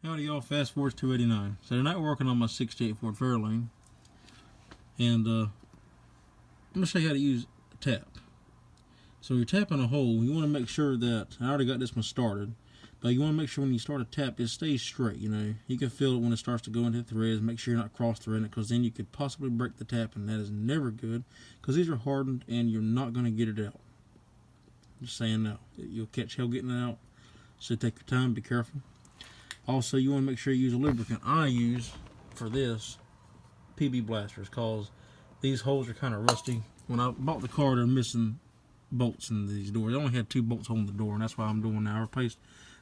Howdy y'all, Fast Forward 289. So tonight we're working on my 68 Ford Fairlane. And I'm going to show you how to use a tap. So when you're tapping a hole, you want to make sure that, I already got this one started, but you want to make sure when you start a tap, it stays straight, you know. You can feel it when it starts to go into the threads. Make sure you're not cross-threading it, because then you could possibly break the tap, and that is never good, because these are hardened and you're not going to get it out. I'm just saying now. You'll catch hell getting it out, so take your time, be careful. Also, you want to make sure you use a lubricant. I use, for this, PB Blasters, because these holes are kind of rusty. When I bought the car, they're missing bolts in these doors. It only had 2 bolts holding the door, and that's why I'm doing now.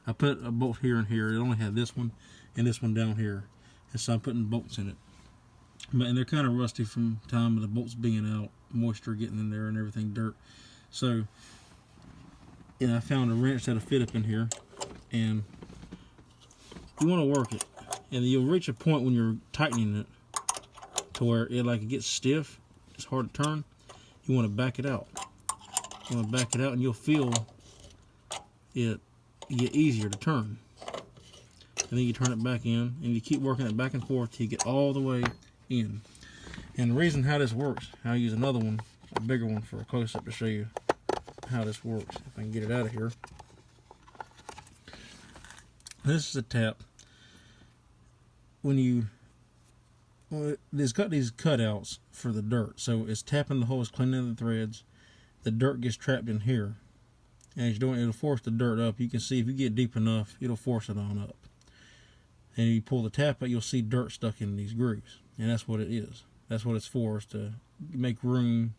I put a bolt here and here. It only had this one and this one down here, and so I'm putting bolts in it. And they're kind of rusty from time of the bolts being out, moisture getting in there and everything, dirt. So, I found a wrench that'll fit up in here, and you want to work it, and you'll reach a point when you're tightening it to where it gets stiff. It's hard to turn. You want to back it out. You want to back it out, and you'll feel it get easier to turn. And then you turn it back in, and you keep working it back and forth till you get all the way in. And the reason how this works, I'll use another one, a bigger one, for a close-up to show you how this works. If I can get it out of here. This is a tap. It's got these cutouts for the dirt, so it's tapping the holes, cleaning the threads. The dirt gets trapped in here, and as you're doing it, it'll force the dirt up. You can see if you get deep enough, it'll force it on up. And you pull the tap out, you'll see dirt stuck in these grooves, and that's what it is. That's what it's for, is to make room,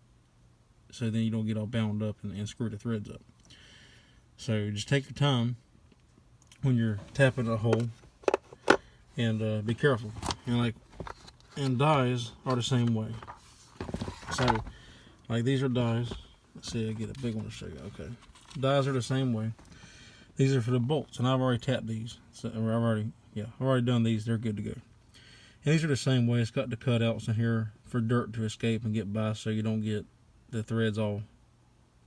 so then you don't get all bound up and screw the threads up. So just take your time when you're tapping a hole, and be careful. And dies are the same way. So, these are dies. Let's see, I get a big one to show you. Okay, dies are the same way. These are for the bolts, and I've already tapped these. So I've already done these. They're good to go. And these are the same way. It's got the cutouts in here for dirt to escape and get by, so you don't get the threads all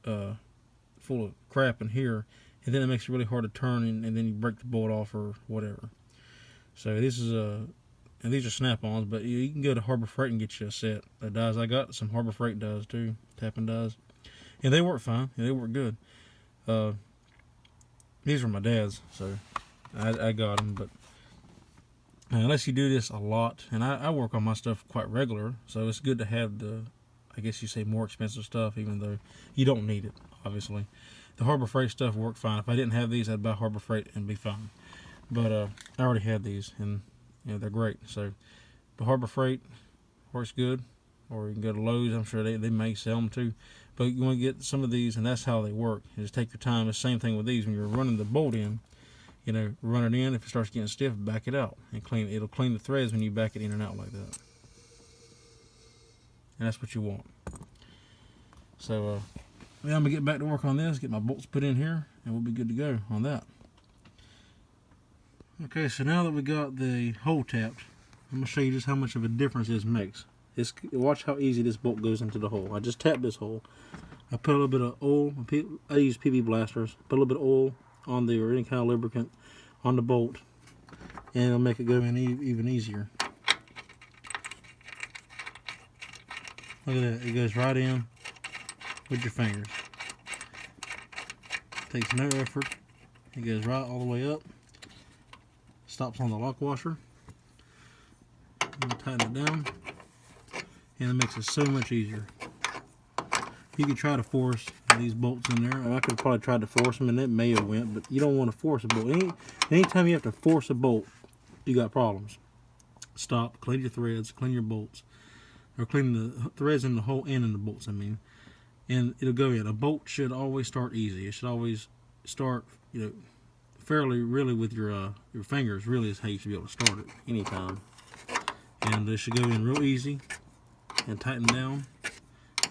full of crap in here, and then it makes it really hard to turn, and then you break the bolt off or whatever. So this is and these are snap-ons, but you can go to Harbor Freight and get you a set of dies. I got some Harbor Freight dies too, tapping dies, and they work fine. And they work good. These are my dad's, so I got them. But unless you do this a lot, and I work on my stuff quite regular, so it's good to have the, I guess you say, more expensive stuff, even though you don't need it, obviously. The Harbor Freight stuff worked fine. If I didn't have these, I'd buy Harbor Freight and be fine. But I already had these, and they're great. So the Harbor Freight works good, or you can go to Lowe's. I'm sure they may sell them too. But you want to get some of these, and that's how they work. You just take your time. The same thing with these. When you're running the bolt in, run it in. If it starts getting stiff, back it out and clean. It'll clean the threads when you back it in and out like that. And that's what you want. So I'm gonna get back to work on this. Get my bolts put in here, and we'll be good to go on that. Okay, so now that we got the hole tapped, I'm going to show you just how much of a difference this makes. Watch how easy this bolt goes into the hole. I just tapped this hole. I put a little bit of oil. I use PB Blasters. Put a little bit of oil on or any kind of lubricant on the bolt, and it'll make it go in even easier. Look at that. It goes right in with your fingers. Takes no effort. It goes right all the way up. Stops on the lock washer. Tighten it down, and it makes it so much easier. You could try to force these bolts in there. I could have probably tried to force them, and it may have went, but you don't want to force a bolt. Anytime you have to force a bolt, you got problems. Stop, clean your threads, clean your bolts, or clean the threads in the hole and in the bolts, and it'll go in. A bolt should always start easy. It should always start, fairly, really, with your fingers. Really is how you should be able to start it anytime. And it should go in real easy and tighten down.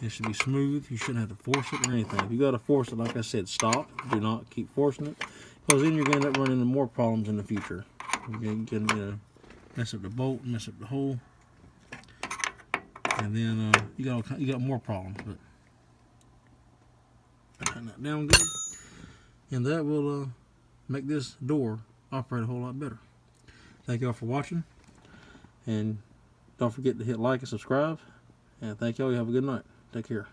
It should be smooth. You shouldn't have to force it or anything. If you got to force it, like I said, stop. Do not keep forcing it, because then you're going to end up running into more problems in the future. You can mess up the bolt, mess up the hole, and then you got more problems. But tighten that down good, and that will make this door operate a whole lot better. Thank y'all for watching. And don't forget to hit like and subscribe. And thank y'all. You have a good night. Take care.